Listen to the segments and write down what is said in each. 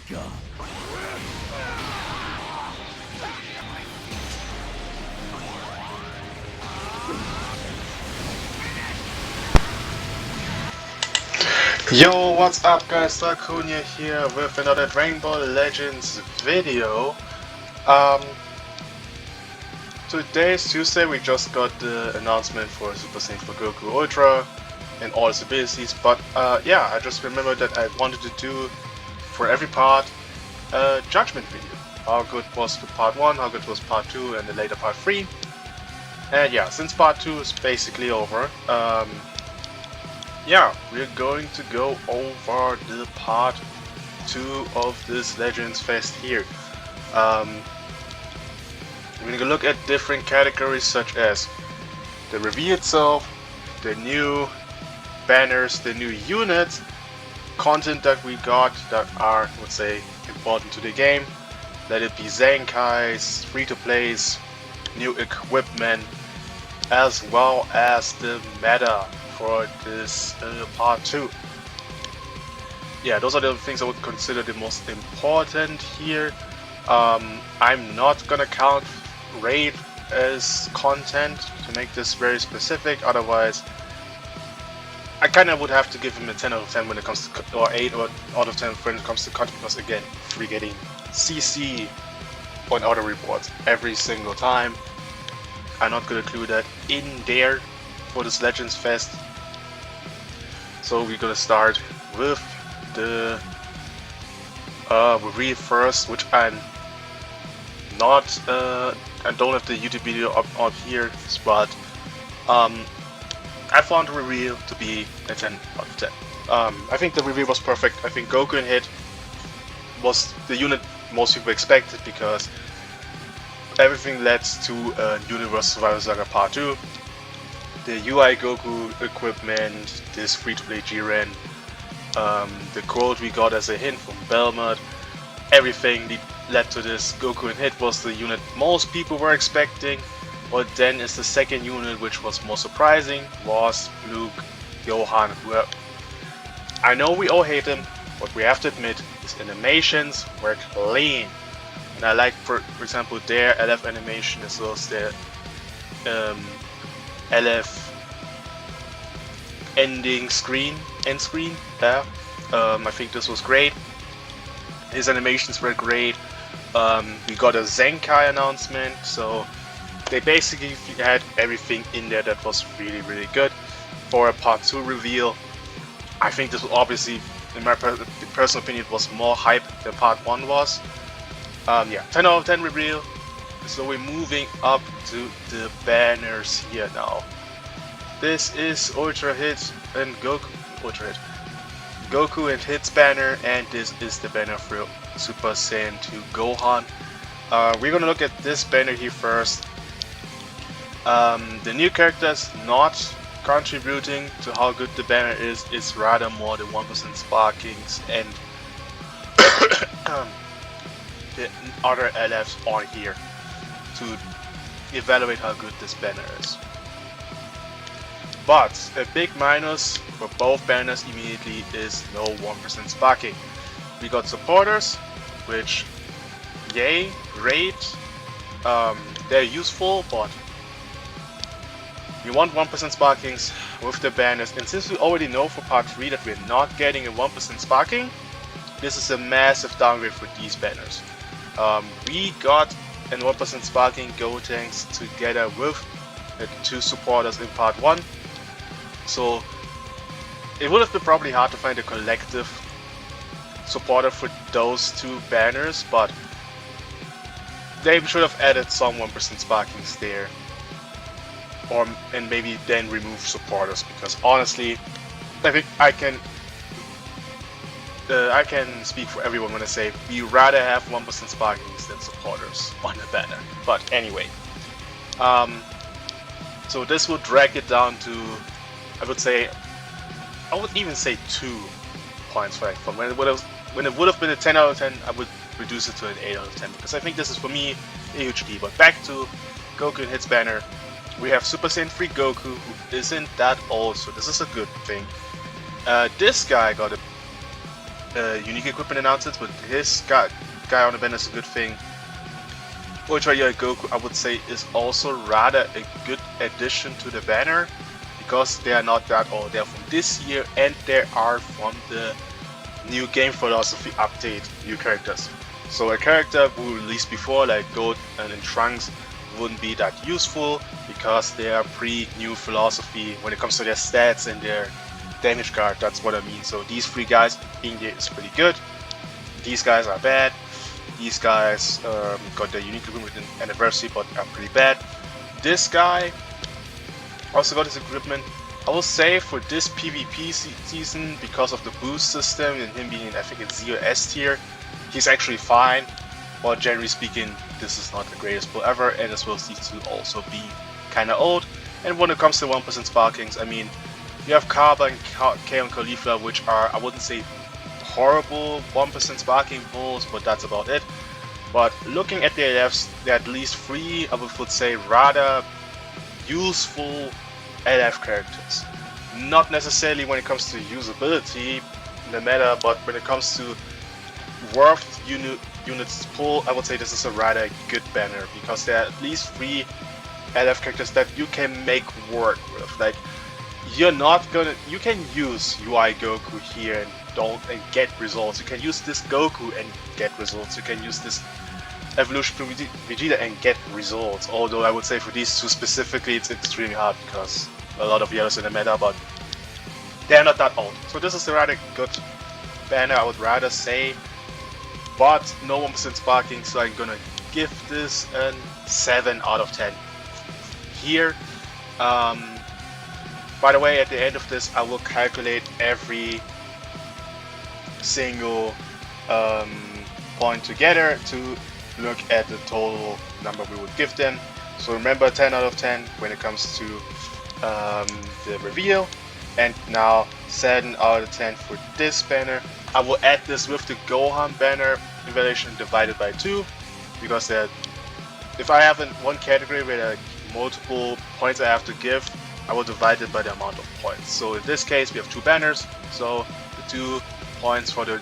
job. Yo, what's up guys, Draconia here with another Dragonball Legends video. Today is Tuesday, we just got the announcement for Super Saiyan for Goku Ultra and all his abilities, but yeah, I just remembered that I wanted to do for every part a judgment video. How good was the part 1, how good was part 2 and the later part 3. And yeah, since part 2 is basically over, yeah, we're going to go over the part 2 of this Legends Fest here. We're gonna look at different categories such as the review itself, the new banners, the new units, content that we got that are, let's say, important to the game. Let it be Zenkais, free-to-plays, new equipment, as well as the meta for this part 2. Yeah, those are the things I would consider the most important here. I'm not gonna count raid as content to make this very specific, otherwise I kinda would have to give him a 10 out of 10 when it comes to, or 8 out of 10 when it comes to content, because again, we're getting CC on auto rewards every single time. I'm not gonna include that in there for this Legends Fest. So we're gonna start with the review first, which I'm not, I don't have the YouTube video up here, but I found the review to be a 10 out of 10. I think the review was perfect. I think Goku and Hit was the unit most people expected, because everything led to Universe Survival Saga Part 2. The UI Goku equipment, this free-to-play Jiren, the quote we got as a hint from Belmont, everything led to this. Goku and Hit was the unit most people were expecting, but then is the second unit which was more surprising, was Luke Johan, who I know we all hate him, but we have to admit his animations were clean. And I like, for example, their LF animation as well as their LF end screen. Yeah, I think this was great. His animations were great. We got a Zenkai announcement, so they basically had everything in there that was really, really good for a part 2 reveal. I think this was obviously, in my personal opinion, was more hype than part 1 was. Yeah, 10 out of 10 reveal. So we're moving up to the banners here now. This is Ultra Hit and Goku and Hit's banner, and this is the banner for Super Saiyan 2 Gohan. We're gonna look at this banner here first. The new characters not contributing to how good the banner is. It's rather more the 1% sparkings and the other LFs on here to evaluate how good this banner is. But a big minus for both banners immediately is no 1% sparking. We got supporters, which, yay, great, they're useful, but you want 1% sparkings with the banners, and since we already know for part 3 that we're not getting a 1% sparking, this is a massive downgrade for these banners. We got a 1% sparking Gotenks together with the 2 supporters in part 1, so it would have been probably hard to find a collective supporter for those 2 banners, but they should have added some 1% sparkings there, and maybe then remove supporters, because honestly, I think I can speak for everyone when I say we rather have 1% sparkings than supporters on the banner. But anyway, so this would drag it down to, I would even say 2 points for from when it would have been a 10 out of 10, I would reduce it to an 8 out of 10, because I think this is, for me, a huge key. But back to Goku and Hit's banner. We have Super Saiyan 3 Goku, who isn't that old, so this is a good thing. This guy got a unique equipment announcements, but his guy on the banner is a good thing. Ultra UI Goku, I would say, is also rather a good addition to the banner, because they are not that old. They are from this year, and they are from the new game philosophy update, new characters. So a character who released before, like Goat and Trunks, wouldn't be that useful, because they are pre-new philosophy when it comes to their stats and their damage card. That's what I mean. So these three guys being there is pretty good. These guys are bad. These guys got their unique equipment with an anniversary, but are pretty bad. This guy also got his equipment. I will say for this PvP season, because of the boost system and him being in, I think it's 0 S tier, he's actually fine. But generally speaking, this is not the greatest pull ever, and as well as these two also be kinda old. And when it comes to 1% sparkings, I mean, you have Kaba and K and Caulifla, which are, I wouldn't say horrible 1% sparking pulls, but that's about it. But looking at the LFs, there are at least 3, I would say, rather useful LF characters. Not necessarily when it comes to usability in the meta, but when it comes to worth units pull, I would say this is a rather good banner, because there are at least 3 LF characters that you can make work with. Like, you can use UI Goku here and get results. You can use this Goku and get results. You can use this Evolution Vegeta and get results. Although I would say for these two specifically, it's extremely hard, because a lot of yellows in the meta, but they're not that old. So this is a rather good banner, I would rather say, but no 1% sparking, so I'm gonna give this a 7 out of 10 here. By the way, at the end of this, I will calculate every single point together to look at the total number we would give them. So remember, 10 out of 10 when it comes to the reveal, and now 7 out of 10 for this banner. I will add this with the Gohan banner evaluation divided by 2, because if I have one category where there are multiple points I have to give, I will divide it by the amount of points. So in this case, we have 2 banners, so the 2 points for the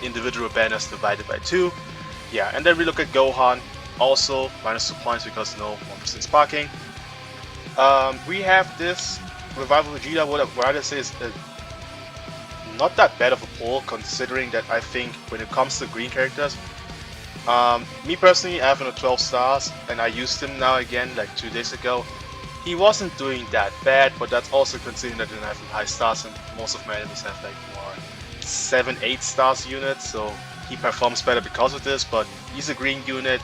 individual banners divided by 2. Yeah, and then we look at Gohan, also minus 2 points because no 1% sparking. We have this Revival Vegeta, what I'd rather say is not that bad of a pull, considering that I think when it comes to green characters, me personally, I have him at 12 stars, and I used him now again like 2 days ago. He wasn't doing that bad, but that's also considering that I didn't have him high stars, and most of my enemies have like more 7-8 stars units, so he performs better because of this. But he's a green unit,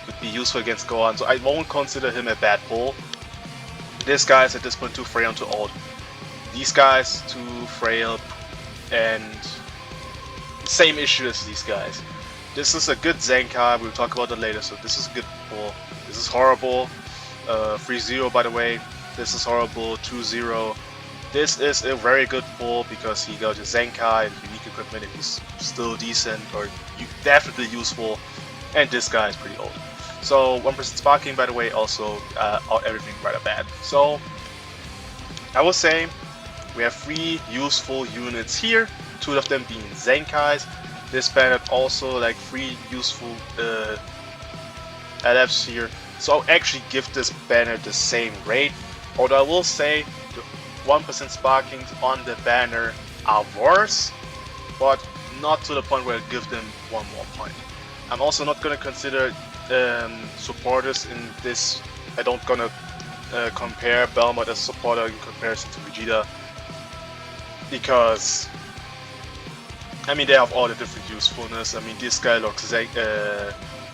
could be useful against Gohan, so I won't consider him a bad pull. This guy is at this point too frail and too old. These guys too frail, and same issue as these guys. This is a good Zenkai, we'll talk about that later, so this is a good pull. This is horrible. 3-0 by the way, this is horrible. 2-0. This is a very good pull because he got his Zenkai and unique equipment, and he's still decent, or definitely useful, and this guy is pretty old. So 1% sparking by the way, also everything rather bad. So I will say we have 3 useful units here, 2 of them being Zenkais. This banner also like 3 useful LFs here. So I'll actually give this banner the same rate, although I will say the 1% sparkings on the banner are worse, but not to the point where I give them 1 more point. I'm also not going to consider supporters in this. I don't gonna compare Belmont as a supporter in comparison to Vegeta, because I mean they have all the different usefulness. I mean this guy looks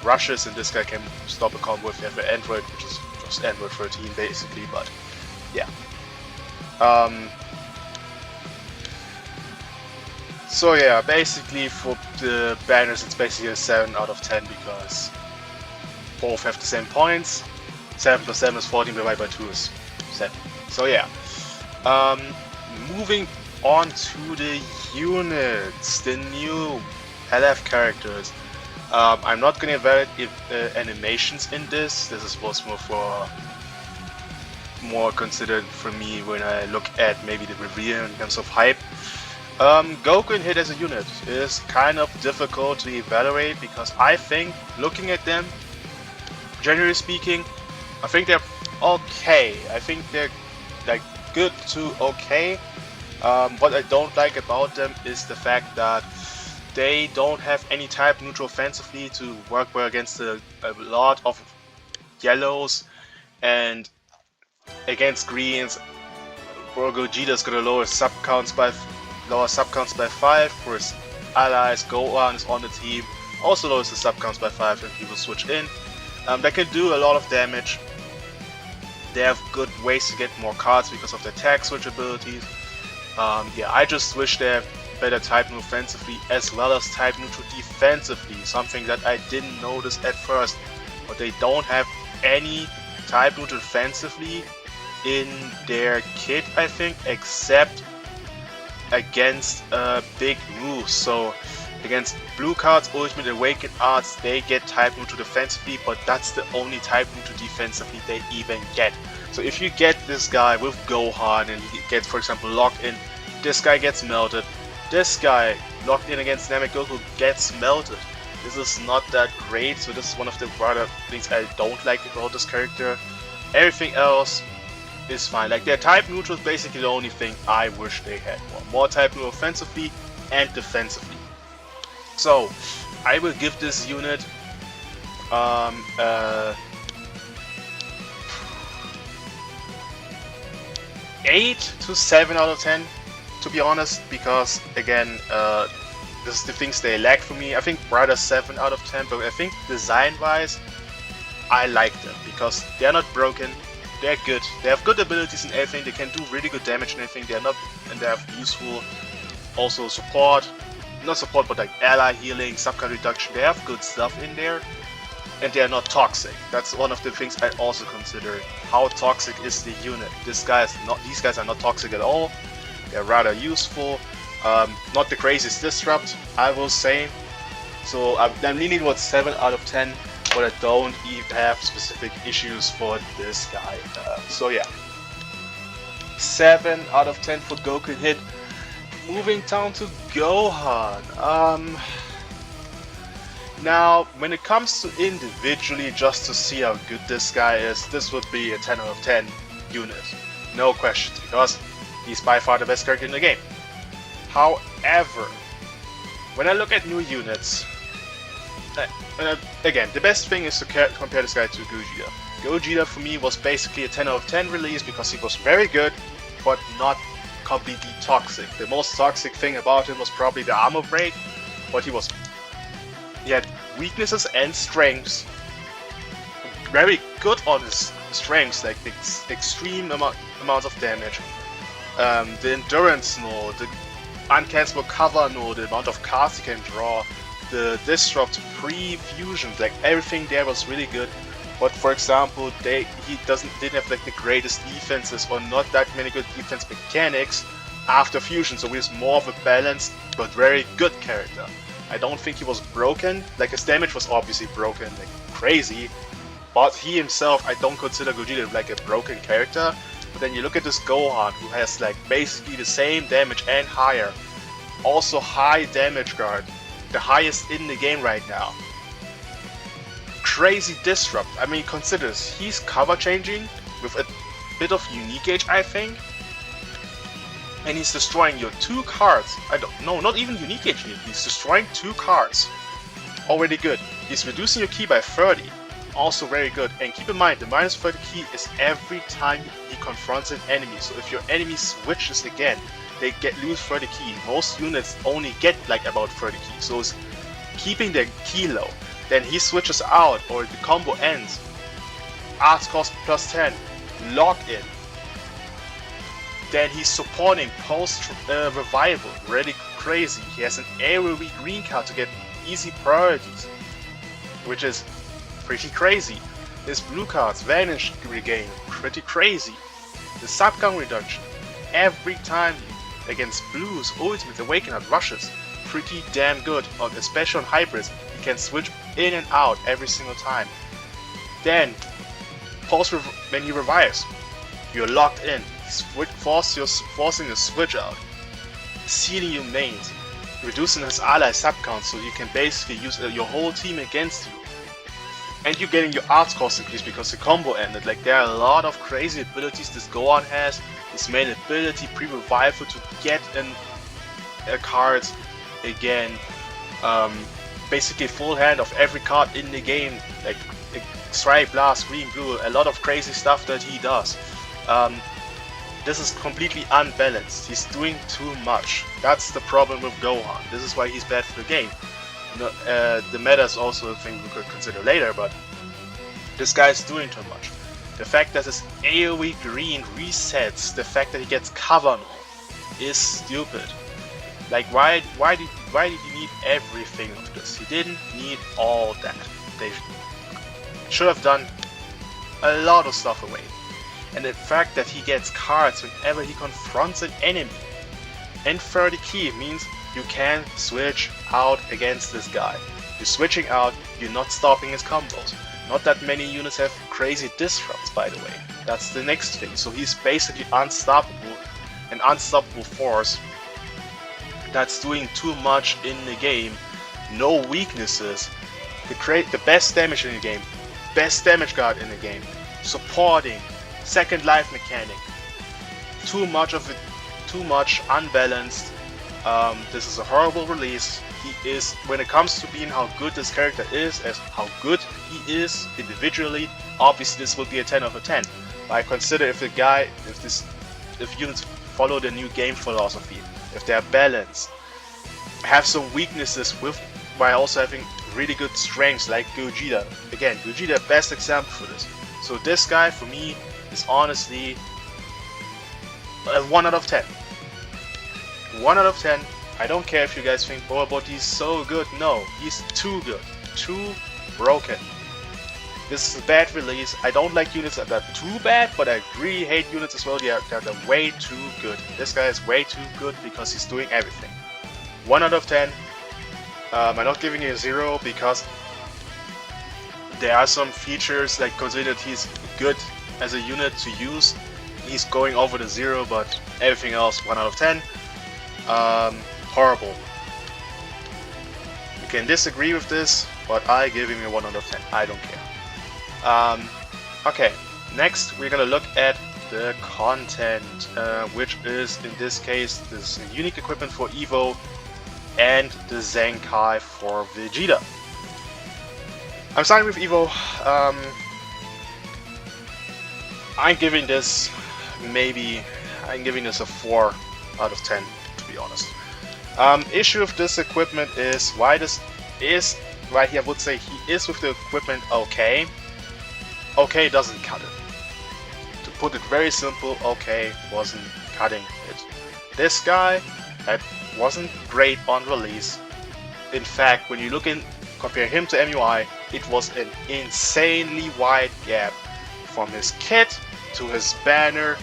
rushes, and this guy can stop a combo if you have an Android, which is just Android 13 basically, but yeah. So yeah, basically for the banners it's basically a 7 out of 10 because both have the same points. 7 plus 7 is 14, divided by 2 is 7. So yeah. Moving on to the units, the new LF characters. I'm not going to evaluate animations in this. This was more considered for me when I look at maybe the reveal in terms of hype. Goku and Hit as a unit is kind of difficult to evaluate because I think, looking at them, generally speaking, I think they're okay. I think they're like good to okay. What I don't like about them is the fact that they don't have any type neutral offensively to work well against a lot of yellows, and against greens, Gogeta's gonna lower sub counts by 5. For his allies, Gohan is on the team, also lowers the sub counts by 5 when people switch in. They can do a lot of damage. They have good ways to get more cards because of their tag switch abilities. Yeah, I just wish they have better type neutral offensively as well as type neutral defensively, something that I didn't notice at first. But they don't have any type neutral defensively in their kit, I think, except against big moves. So against blue cards, Ultimate Awakened Arts, they get type neutral defensively, but that's the only type neutral defensively they even get. So if you get this guy with Gohan and he gets, for example, locked in, this guy gets melted. This guy locked in against Namegoku gets melted. This is not that great, so this is one of the rather things I don't like about this character. Everything else is fine. Like, their type neutral is basically the only thing I wish they had more type neutral offensively and defensively. So I will give this unit 8 to 7 out of 10, to be honest, because again, this is the things they lack for me. I think rather 7 out of 10, but I think design wise I like them because they're not broken. They're good. They have good abilities and everything. They can do really good damage and everything. They're not, and they have useful also support. Not support, but like ally healing, subcard reduction. They have good stuff in there, and they are not toxic. That's one of the things I also consider. How toxic is the unit? These guys are not toxic at all. They're rather useful. Not the craziest disrupt, I will say. So I'm leaning towards 7 out of 10. But I don't even have specific issues for this guy. So yeah, 7 out of 10 for Goku and Hit. Moving down to Gohan. Now, when it comes to individually, just to see how good this guy is, this would be a 10 out of 10 unit. No questions, because he's by far the best character in the game. However, when I look at new units, again, the best thing is to compare this guy to Gogeta. Gogeta for me was basically a 10 out of 10 release because he was very good, but not completely toxic. The most toxic thing about him was probably the armor break, but he had weaknesses and strengths. Very good on his strengths, like the extreme amounts of damage. The endurance node, the uncancelable cover node, the amount of cards he can draw, the disrupt pre-fusion, like everything there was really good. But for example, he didn't have like the greatest defenses or not that many good defense mechanics after fusion, so he was more of a balanced but very good character. I don't think he was broken. Like, his damage was obviously broken like crazy, but he himself, I don't consider Gogeta like a broken character. But then you look at this Gohan, who has like basically the same damage and higher, also high damage guard, the highest in the game right now. Crazy disrupt. I mean, consider this. He's cover changing with a bit of unique age, I think, and he's destroying your 2 cards. Not even unique age. He's destroying 2 cards. Already good. He's reducing your key by 30. Also very good. And keep in mind, the minus 30 key is every time he confronts an enemy. So if your enemy switches again, they lose 30 key. Most units only get like about 30 key. So it's keeping their key low. Then he switches out, or the combo ends. Arts cost plus 10. Lock in. Then he's supporting post revival. Really crazy. He has an AoE green card to get easy priorities, which is pretty crazy. His blue cards, Vanish Regain, pretty crazy. The subcount reduction. Every time against blues, Ultimate Awakener rushes. Pretty damn good, especially on hybrids. He can switch in and out every single time. Then, when he revives, you're locked in. He's forcing a switch out. sealing your mains, reducing his ally sub count so you can basically use your whole team against you. And you're getting your arts cost increased because the combo ended. Like, there are a lot of crazy abilities this Gohan has. His main ability, pre-revival, to get a card again. Basically full hand of every card in the game. Like Strike, Blast, Green, Blue. A lot of crazy stuff that he does. This is completely unbalanced. He's doing too much. That's the problem with Gohan. This is why he's bad for the game. The meta is also a thing we could consider later, but this guy is doing too much. The fact that his AoE green resets, the fact that he gets cover now, is stupid. Like, why did he need everything of this? He didn't need all that. They should have done a lot of stuff away. And the fact that he gets cards whenever he confronts an enemy. And 30 key means you can switch out against this guy. You're switching out, you're not stopping his combos. Not that many units have crazy disrupts, by the way. That's the next thing. So he's basically unstoppable, an unstoppable force that's doing too much in the game. No weaknesses. The best damage in the game. Best damage guard in the game. Supporting. Second life mechanic. Too much of it. Too much unbalanced. This is a horrible release. He is, when it comes to being how good this character is, as how good he is individually, obviously this will be a 10 out of 10. But I consider if units follow the new game philosophy, if they're balanced, have some weaknesses with, while also having really good strengths like Gogeta. Again, Gogeta, best example for this. So this guy for me is honestly a 1 out of 10. 1 out of 10. I don't care if you guys think, oh, but he's so good. No, he's too good. Too broken. This is a bad release. I don't like units that are too bad, but I really hate units as well. They're way too good. This guy is way too good because he's doing everything. 1 out of 10. I'm not giving it a 0 because there are some features that consider that he's good as a unit to use. He's going over the 0, but everything else 1 out of 10. Horrible. You can disagree with this, but I give him a 1 out of 10. I don't care. Okay, next we're gonna look at the content, which is in this case this unique equipment for Evo and the Zenkai for Vegeta. I'm starting with Evo. I'm giving this a 4 out of 10, to be honest. Issue of this equipment is why I would say he is with the equipment okay. Okay doesn't cut it. To put it very simple, okay wasn't cutting it. This guy wasn't great on release. In fact, when you compare him to MUI, it was an insanely wide gap from his kit to his banner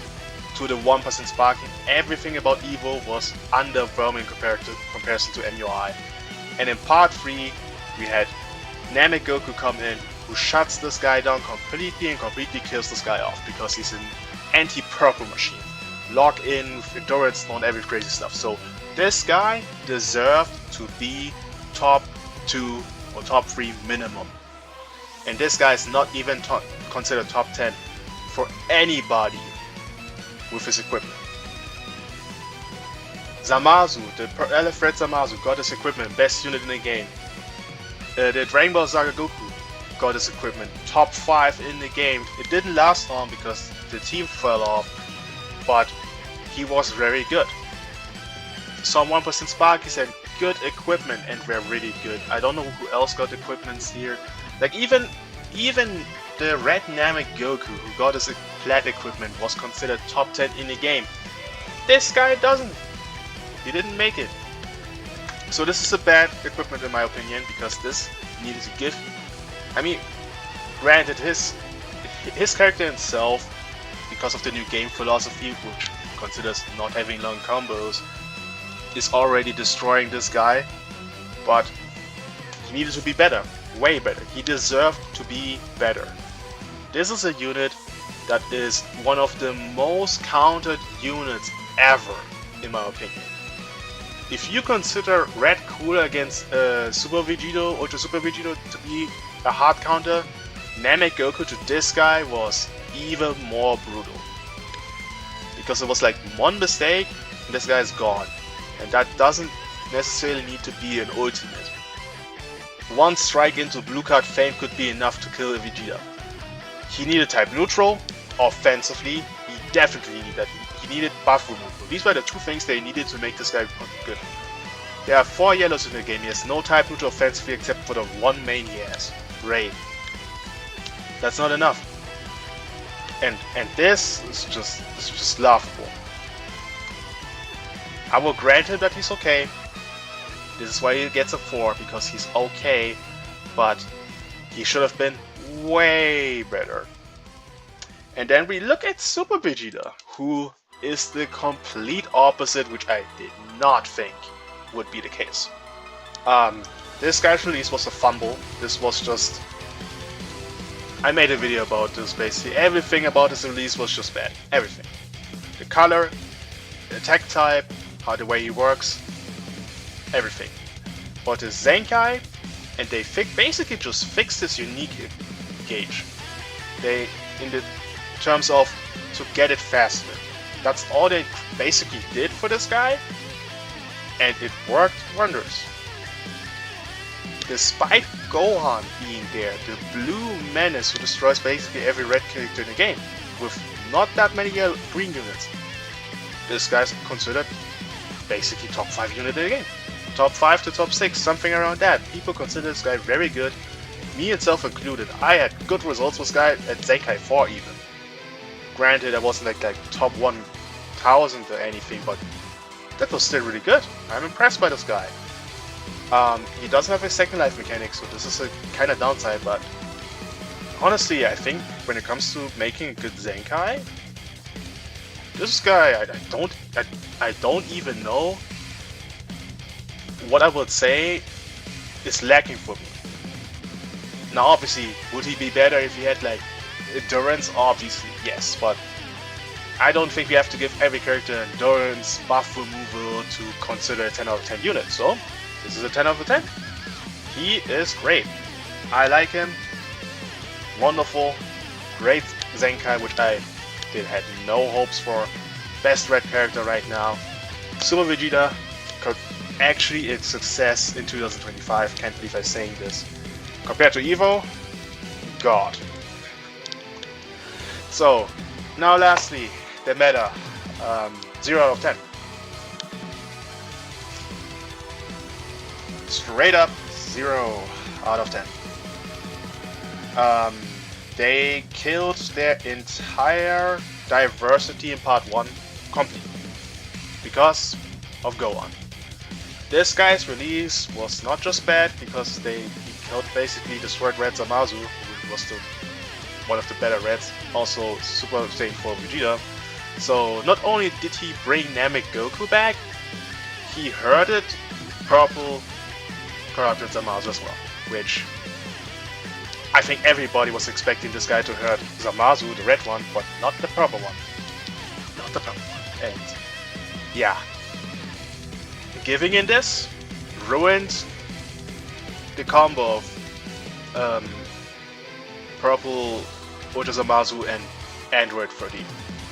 to the 1% sparking. Everything about Evo was underwhelming comparison to MUI. And in part 3, we had Namek Goku come in, who shuts this guy down completely and completely kills this guy off because he's an anti-purple machine. Lock in with endurance and every crazy stuff. So this guy deserved to be top 2 or top 3 minimum. And this guy is not even considered top 10 for anybody with his equipment. Zamasu, the Elefred Zamasu got his equipment, best unit in the game. The Dragon Ball Saga Goku got his equipment, top 5 in the game. It didn't last long because the team fell off, but he was very good. Some 1% Sparkies had good equipment and were really good. I don't know who else got equipments here. Like even the Red Namek Goku who got his plat equipment was considered top 10 in the game. This guy doesn't. He didn't make it. So this is a bad equipment in my opinion because this needed to give. I mean, granted his character himself, because of the new game philosophy, which considers not having long combos, is already destroying this guy, but he needed to be better, way better. He deserved to be better. This is a unit that is one of the most countered units ever, in my opinion. if you consider Red cooler against Super Vegito, Ultra Super Vegito to be a hard counter, Namek Goku to this guy was even more brutal. Because it was like one mistake and this guy is gone. And that doesn't necessarily need to be an ultimate. One strike into blue card Fame could be enough to kill a Vegeta. He needed type neutral. Offensively, he definitely needed that. He needed buff removal. These were the two things they needed to make this guy good. There are 4 yellows in the game. He has no type neutral offensively except for the one main he has, Ray. That's not enough. And this is just laughable. I will grant him that he's okay. This is why he gets a 4, because he's okay, but he should have been way better. And then we look at Super Vegeta, who is the complete opposite, which I did not think would be the case. This guy's release was a fumble. This was just... I made a video about this basically. Everything about this release was just bad. Everything. The color, the attack type, how the way he works, everything. But the Zenkai, and they basically just fixed this unique gauge. They, in the terms of to get it faster. That's all they basically did for this guy, and it worked wonders. Despite Gohan being there, the blue menace who destroys basically every red character in the game, with not that many green units, this guy's considered basically top 5 unit in the game. Top 5 to top 6, something around that. People consider this guy very good, me itself included. I had good results with this guy at Zenkai 4 even. Granted, I wasn't like top 1000 or anything, but that was still really good. I'm impressed by this guy. He doesn't have a second life mechanic, so this is a kind of downside, but honestly, I think when it comes to making a good Zenkai, this guy, I don't even know what I would say is lacking for me. Now, obviously, would he be better if he had like endurance? Obviously, yes, but I don't think we have to give every character endurance, buff removal to consider a 10 out of 10 unit, so this is a 10 out of 10. He is great. I like him. Wonderful. Great Zenkai, which I had no hopes for. Best red character right now. Super Vegeta could actually a success in 2025. Can't believe I'm saying this. Compared to Evo, God. So, now lastly, the meta. 0 out of 10. Straight up 0 out of 10. They killed their entire diversity in part 1 completely because of Gohan. This guy's release was not just bad because he killed, basically destroyed Red Zamasu, who was one of the better Reds, also super same for Vegeta. So not only did he bring Namek Goku back, he hurted purple corrupted Zamasu as well, which I think everybody was expecting this guy to hurt Zamasu, the red one, but not the purple one. Not the purple one. And yeah, giving in this ruined the combo of purple Ultra Zamasu and Android 13.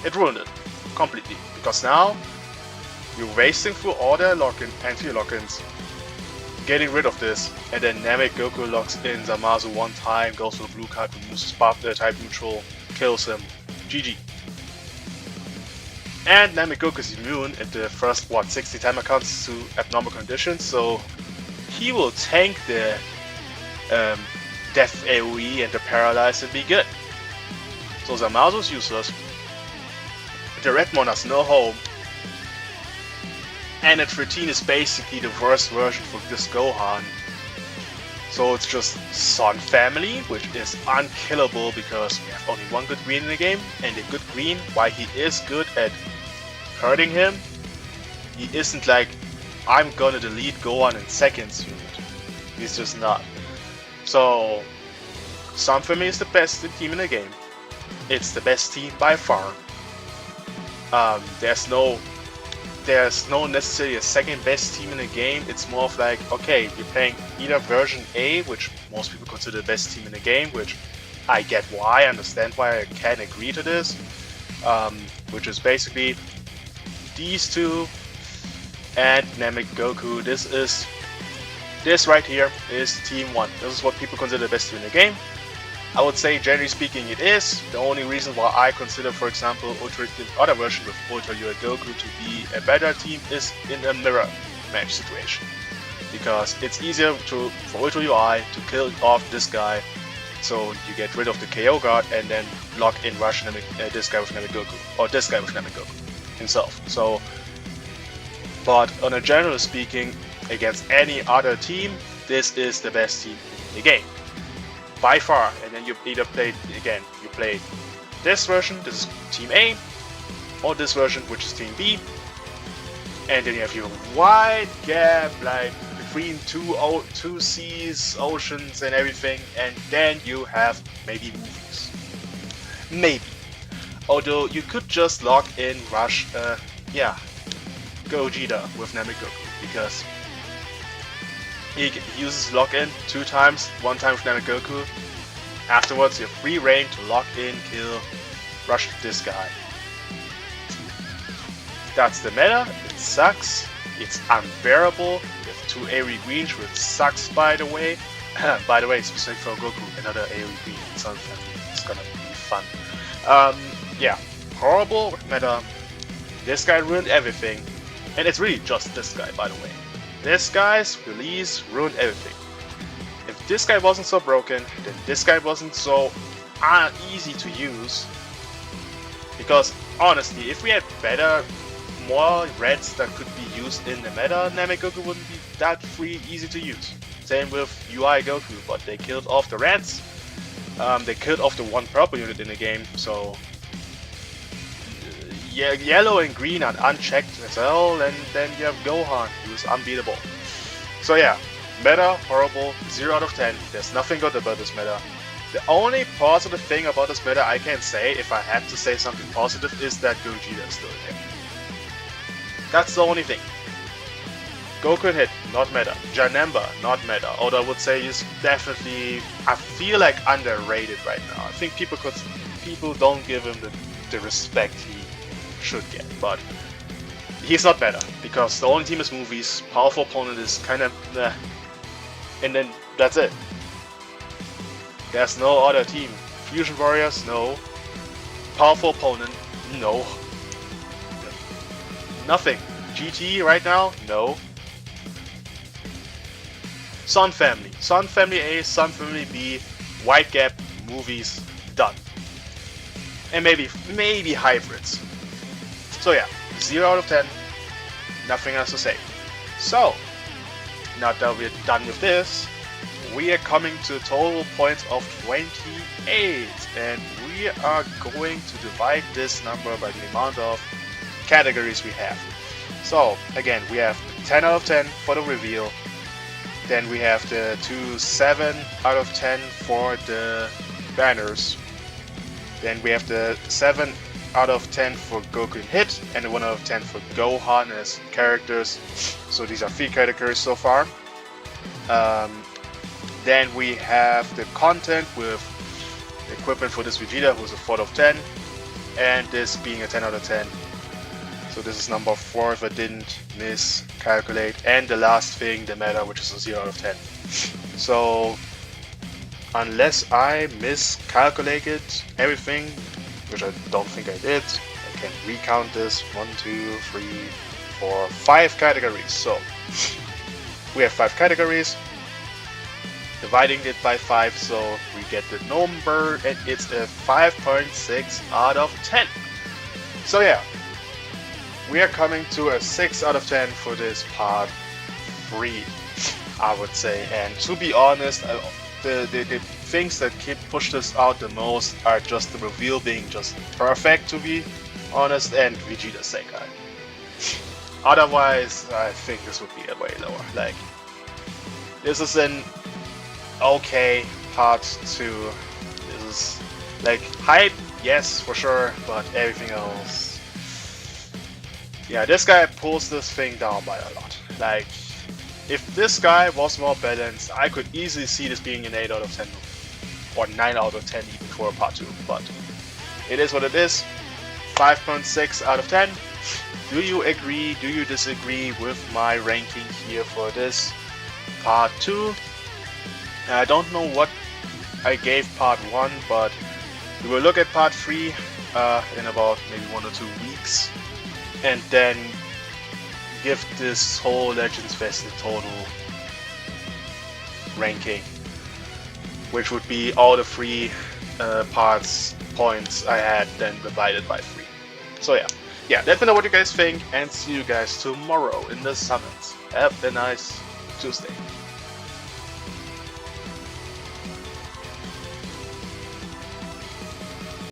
It ruined it completely, because now you're wasting through all their anti-lock-ins, getting rid of this, and then Namek Goku locks in Zamasu one time, goes for the blue card, removes type neutral, kills him, GG. And Namek Goku is immune at the first 60 timer counts to abnormal conditions, so he will tank the death AoE and the paralyze and be good. So Zamasu's useless, the Redmon has no home, and at 13 is basically the worst version for this Gohan. So it's just Son Family, which is unkillable because we have only one good green in the game, and the good green, while he is good at hurting him, he isn't like, I'm gonna delete Gohan in seconds unit. He's just not. So Son Family is the best team in the game. It's the best team by far. There's no there's no necessarily a second best team in the game. It's more of like, okay, you're playing either version A, which most people consider the best team in the game, which I get why, I understand why, I can agree to this, which is basically these two and Namek Goku. This right here is Team 1. This is what people consider the best team in the game. I would say, generally speaking, it is. The only reason why I consider, for example, the other version with Ultra UI Goku to be a better team is in a mirror match situation. Because it's easier for Ultra UI to kill off this guy, so you get rid of the KO guard and then lock in rush this guy with Namek Goku, or this guy with Namek Goku himself. So, but on a general speaking, against any other team, this is the best team in the game. By far. And then you either play this version, this is Team A, or this version, which is Team B. And then you have your wide gap, like between two seas, oceans, and everything. And then you have maybe movies. Maybe. Although you could just lock in rush, Gogeta with Namek Goku, because he uses lock-in 2 times, 1 time with Namek Goku. Afterwards, you have free reign to lock in, kill, rush this guy. That's the meta. It sucks. It's unbearable. You have 2 AoE greens, which sucks, by the way. By the way, specific for Goku, another AoE green. It's gonna be fun. Yeah, horrible meta. This guy ruined everything, and it's really just this guy, by the way. This guy's release ruined everything. If this guy wasn't so broken, then this guy wasn't so easy to use. Because honestly, if we had more reds that could be used in the meta, Namek Goku wouldn't be that easy to use. Same with UI Goku, but they killed off the reds. They killed off the 1 purple unit in the game, so yellow and green are unchecked as well, and then you have Gohan, who's unbeatable. So yeah, meta, horrible, 0 out of 10. There's nothing good about this meta. The only positive thing about this meta I can say, if I had to say something positive, is that Gogeta is still there. That's the only thing. Goku hit, not meta. Janemba, not meta. Although I would say he's definitely, I feel like, underrated right now. I think people don't give him the respect he should get, but he's not better because the only team is movies, powerful opponent is kind of and then that's it. There's no other team. Fusion Warriors, no. Powerful opponent, no. Nothing. GT right now, no. Sun Family A, Sun Family B, White Gap, movies, done. And maybe hybrids. So yeah, 0 out of 10, nothing else to say. So, now that we're done with this, we are coming to a total points of 28, and we are going to divide this number by the amount of categories we have. So, again, we have 10 out of 10 for the reveal, then we have the 7 out of 10 for the banners, then we have the 7 out of 10 for Goku and Hit, and a 1 out of 10 for Gohan as characters. So these are 3 categories so far. Then we have the content with the equipment for this Vegeta, who's a 4 out of 10, and this being a 10 out of 10. So this is number 4 if I didn't miscalculate. And the last thing, the meta, which is a 0 out of 10. So unless I miscalculated everything, which I don't think I did, I can recount this. 1, 2, 3, 4, 5 categories. So we have 5 categories, dividing it by 5, so we get the number, and it's a 5.6 out of 10. So yeah, we are coming to a 6 out of 10 for this part 3, I would say. And to be honest, the things that push this out the most are just the reveal being just perfect, to be honest, and Vegeta Sekai. Otherwise, I think this would be a way lower. Like, this is an okay part 2. This is like hype, yes, for sure, but everything else, Yeah, this guy pulls this thing down by a lot. Like, if this guy was more balanced, I could easily see this being an 8 out of 10 or 9 out of 10 even for a part 2, but it is what it is. 5.6 out of 10. Do you agree, do you disagree with my ranking here for this part 2? I don't know what I gave part 1, but we will look at part 3 in about maybe 1 or 2 weeks, and then give this whole Legends Fest a total ranking, which would be all the 3 points I had then divided by 3. So yeah, let me know what you guys think, and see you guys tomorrow in the summit. Have a nice Tuesday.